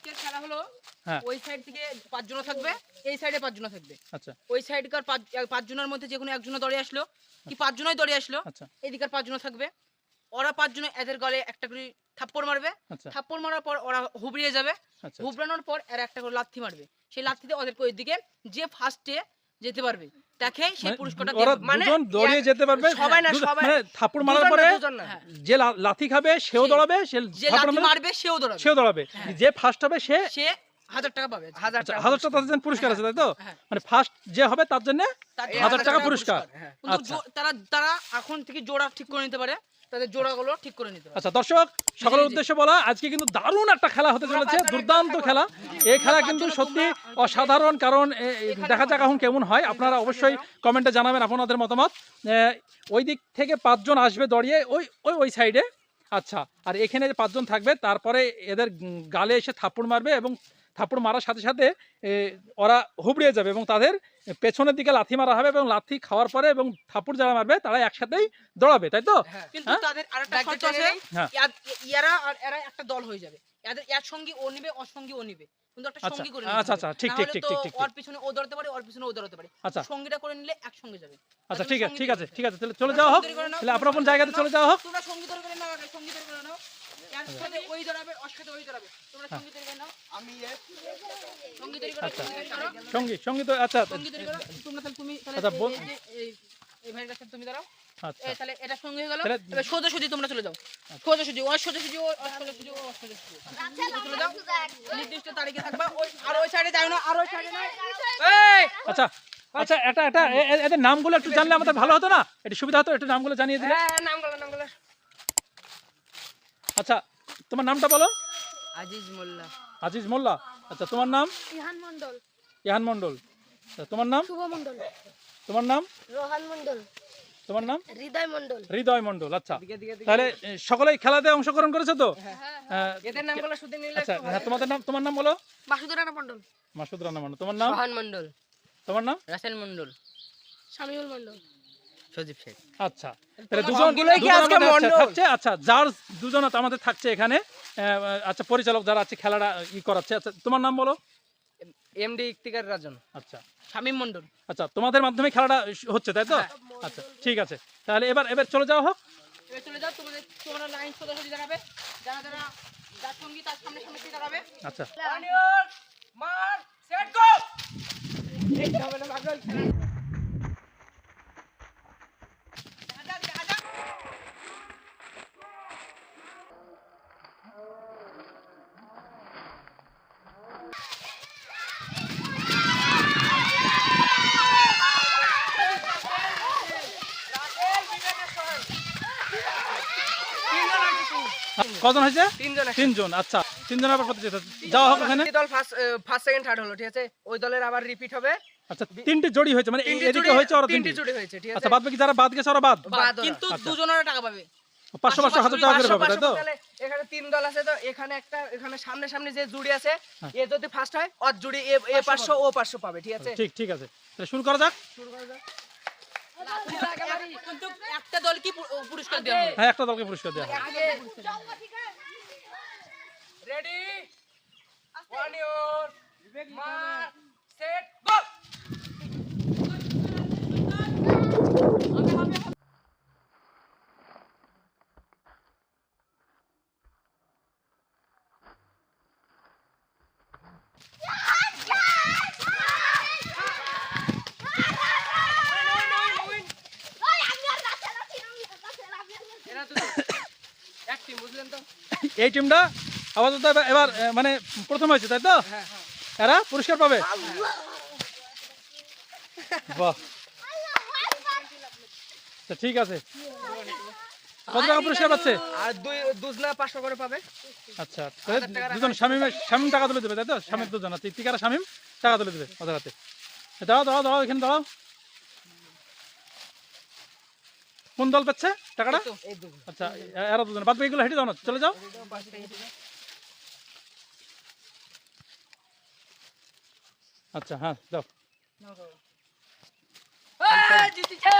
আজকের খেলা হলো হ্যাঁ ওই সাইড থেকে 5 জন থাকবে, এই সাইডে 5 জন থাকবে। আচ্ছা ওই সাইডকার 5 জনের মধ্যে যে কোনো একজন দড়ে আসলো কি 5 জনই দড়ে আসলো, আচ্ছা এদিকার 5 জন থাকবে। ওরা 5 জন এদের গলে একটা করে থাপ্পড় মারবে। আচ্ছা থাপ্পড় মারার পর ওরা হুবড়িয়ে যাবে। আচ্ছা হুবড়ানোর পর এরা একটা করে লাথি মারবে। সেই লাথিতে ওদেরকে ওইদিকে যে ফার্স্টে যেতে পারবে তাকে সেই মানে পুরস্কারটা ওরা দেবে। মানে দুজন দৌড়িয়ে যেতে পারবে সবাই না, দুজন- সবাই মানে থাপ্পড় মারার পরে হ্যাঁ। যে লাথি খাবে সেও সে- দৌড়াবে, সে যে থাপ্পড় লাথি মারবে মারবে সেও দৌড়াবে। সেও দৌড়াবে, হ্যাঁ। যে ফার্স্ট হবে সে সে 1000 টাকা পাবে। 1000 আচ্ছা, টাকা 1000 টাকা তার জন্য পুরস্কার আছে, তাই তো? হ্যাঁ। মানে ফার্স্ট যে হবে তার জন্য তার এই 1000 টাকা টাকা পুরস্কার। হ্যাঁ। কিন্তু আচ্ছা তারা এখন থেকে জোড়া ঠিক করে নিতে পারে, তাদের জোড়াগুলো ঠিক করে নিতে পারে। আচ্ছা দর্শক সকলের জি, জি। উদ্দেশ্যে বলা, আজকে কিন্তু দারুণ একটা খেলা হতে চলেছে, দুর্দান্ত খেলা। এই খেলা কিন্তু সত্যি অসাধারণ, কারণ দেখা যাক এখন কেমন হয়। আপনারা অবশ্যই কমেন্টে জানাবেন আপনাদের মতামত। ওই দিক থেকে 5 জন আসবে দড়িয়ে ওই সাইডে। আচ্ছা, আর এখানে যে 5 জন থাকবে, তারপরে এদের গালে এসে থাপ্পড় মারবে এবং থাপ্পড় মারার সাথে সাথে ওরা হুবড়িয়ে যাবে এবং তাদের পেছনের দিকে লাথি মারা হবে এবং লাথি খাওয়ার পরে এবং থাপ্পড় যারা মারবে তারা একসাথেই দৌড়াবে, তাই তো? কিন্তু হ্যাঁ? তাদের আরেকটা ব্যাগ শর্ত টেনে আছে, নেই? হ্যাঁ। এরা আর এরা একটা দল হয়ে যাবে। এদের এক সঙ্গী ও নিবে, ওর সঙ্গী ও নিবে। কিন্তু একটা আচ্ছা, সঙ্গী করে আচ্ছা, আচ্ছা, ঠিক, ঠিক, ঠিক, ঠিক, ঠিক। ওর পিছনে ও দৌড়াতে পারে, ওর পিছনে ও দৌড়াতে পারে। আচ্ছা। সঙ্গীটা করে নিলে একসঙ্গে যাবে। আচ্ছা তাদের ঠিক আছে, সঙ্গী ঠিক তৈরি আছে, করতে ঠিক আছে, তাহলে চলে তোমরা যাওয়া হোক, সঙ্গী তৈরি করে নাও, তাহলে তোমরা আপন সঙ্গী জায়গাতে তৈরি চলে করে যাওয়া হোক। নাও। তোমরা সঙ্গী তৈরি করে নাও, আগে সঙ্গী তৈরি করে নাও। এর সাথে ওই দৌড়াবে, ওর সাথে ওই দৌড়াবে। তোমরা সঙ্গী তৈরি করে নাও। আমি সঙ্গী তৈরি করো, আচ্ছা। সঙ্গী তৈরি করো। সঙ্গী তো আচ্ছা সঙ্গী তৈরি করো। তোমরা তাহলে তুমি তাহলে আচ্ছা, এই ভাইয়ের কাছে তুমি দাঁড়াও। আচ্ছা তাহলে এটা সঙ্গে হয়ে গেল। তাহলে- এবার সোজাসুজি তোমরা চলে যাও। সোজাসুজি, ওর সোজাসুজি, ওর সোজাসুজি, ওর সোজাসুজি। চলে যাও। নির্দিষ্ট তারিখে থাকবা। আর ওই সাইডে যাও না, আর ওই সাইডে না। এই আচ্ছা আচ্ছা, এটা এদের নামগুলো একটু জানলে আমাদের ভালো হতো না? একটু সুবিধা হতো, একটু নামগুলো জানিয়ে দিলে। হ্যাঁ, নামগুলো আচ্ছা, তোমার নামটা বলো। আজিজ মোল্লা, আজিজ মোল্লা। আচ্ছা, তোমার নাম? ইহান মন্ডল, ইহান মন্ডল। আচ্ছা, তোমার নাম? শুভ মন্ডল, তোমার নাম? রোহান মন্ডল, তোমার নাম? হৃদয় মন্ডল। হৃদয় মন্ডল। আচ্ছা, দিকে দিকে তাহলে সকলেই খেলাতে অংশগ্রহণ করেছে তো? এদের নামগুলো শুধু নিলে আচ্ছা, হ্যাঁ, তোমাদের নাম, তোমার নাম বলো। বাসুদেব রানা মন্ডল, মাসুদ রানা মন্ডল। তোমার নাম? সোহান মন্ডল, তোমার নাম? রাসেল মন্ডল, শামিউল মন্ডল। সজীব শেখ। আচ্ছা, তাহলে দুজন সবগুলোই কি দুজন আজকে আমাদের মণ্ডল? থাকছে। আচ্ছা, যার দুজন আমাদের থাকছে এখানে, আচ্ছা, পরিচালক যারা আছে খেলাটা করাচ্ছে। আচ্ছা, তোমার নাম বলো। এমডি ইক্তিকার রাজন। আচ্ছা শামীম মন্ডল। আচ্ছা, তোমাদের মাধ্যমে খেলাটা হচ্ছে, তাই তো? আচ্ছা, ঠিক আছে, তাহলে এবার চলে যাওয়া হোক। এবার চলে যাও, তোমরা লাইন সোজাসুজি দাঁড়াবে। যার সঙ্গী তার সামনে সামনে দিয়ে দাঁড়াবে। আচ্ছা, অনিয়ন মার সেট গো। এই হবে না পাগল। দেখা যাক। কজন হয়েছে? তিনজন আছে। 3 জন। আচ্ছা, 3 জন আবার প্রতিযোগিতা যাওয়া হোক ওখানে। দল ফার্স্ট সেকেন্ড থার্ড হলো, ঠিক আছে? ওই দলের আবার রিপিট হবে। আচ্ছা, 3টে জড়ি হয়েছে, মানে তিনটি এদিকে জুড়ে- হয়েছে ওরা তিনটি 3টি। জুড়ে হয়েছে, ঠিক আছে? আচ্ছা, বাদ বাকি যারা বাদ গেছে ওরা বাদ। বাদ ওরা। কিন্তু আচ্ছা। দুজনের টাকা পাবে। 500 1000 টাকা করে পাবে, তাই তো? তাহলে এখানে তিন দল আছে, তো এখানে সামনে সামনে যে জুড়ি আছে, হ্যাঁ। এ যদি ফার্স্ট হয় ওর জুড়ি এ 500 ও 500 পাবে, ঠিক আছে? ঠিক আছে, তাহলে শুরু করা যাক। কিন্তু একটা দল কি পুরস্কার দেওয়া হবে? হ্যাঁ, একটা দলকে পুরস্কার দেওয়া হবে। রেডি অনিয়ন মার সেট গো। এরা তো এক টিম, বুঝলেন তো? এই টিমটা আপাতত এবার মানে প্রথম হয়েছে, তাই তো? হ্যাঁ। এরা পুরস্কার পাবে। বাহ, আচ্ছা, ঠিক আছে। কত টাকা পুরস্কার পাচ্ছে? আর দুজনা 500 করে পাবে। আচ্ছা, তাহলে দুজন শামীম টাকা তুলে দেবে, তাই তো? শামীম দুজন আছে, ইতিকারা শামীম টাকা তুলে দেবে ওদের হাতে। দাঁড়াও, এখানে দাঁড়াও। কোন দল পাচ্ছে টাকাটা? এই দুজন আচ্ছা, এরা দুজন, বাদ বাকিগুলো হেঁটে যাও না, চলে যাও। আচ্ছা, হ্যাঁ, যাও। জিতেছে!